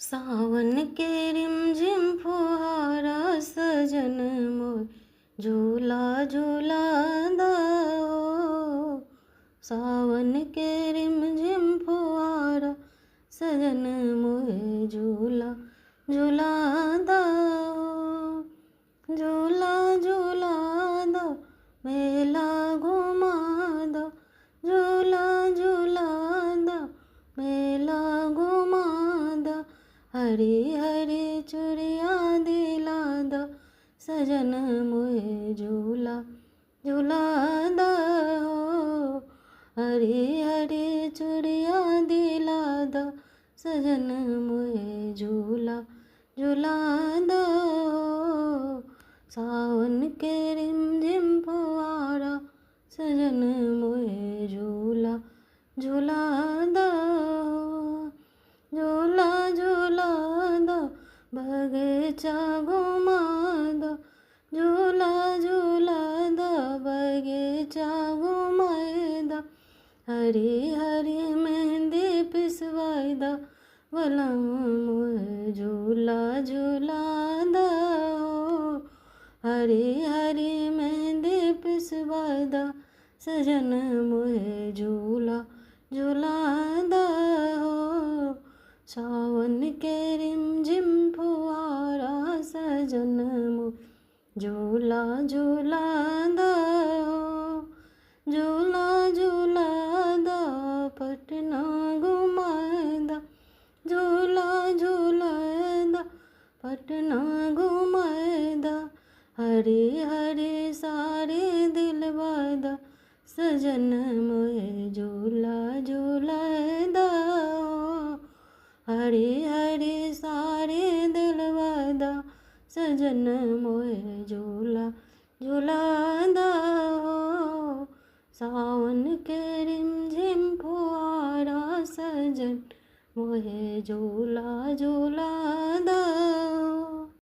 सावन के रिमझिम फुहारा सजन मोर झूला झूलांदा हो। सावन के रिमझिम फुहारा सजन मोर झूला झूलांदा हो। झूला झूलांदा मेला घुमांदा, झूला झूलांदा मेला घुमांदा। हरी हरी चूड़िया दिलांदा सजन मोहे झूला झूलांदा हो। हरी हरी चूड़िया दिलांदा सजन मोहे झूला झूलांदा हो। सावन के रिमझिम फुहारा सजन मोहे झूला झूलांदा हो। झूला झूलांदा बगीचा घुमांदा, झूला झूलांदा बगीचा घुमांदा। हरी हरी मेहंदी पिसवाईदा वलम मोहे झूला झूलांदा हो। हरी हरी मेहंदी पिसवाईदा सजन मोहे झूला झूलांदा हो। सावन के रिमझिम फुहारा सजन मोहे झूला झूलांदा हो। झूला झूलांदा पटना घुमांदा, झूला झूलांदा पटना घुमांदा। हरी हरी साड़ी दिलवादा सजन मोहे झूला झूलांदा हो। हरी हरी साड़ी दिलवादा सजन मोहे झूला झूलांदा हो। सावन के रिमझिम फुहारा सजन मोहे झूला झूलांदा।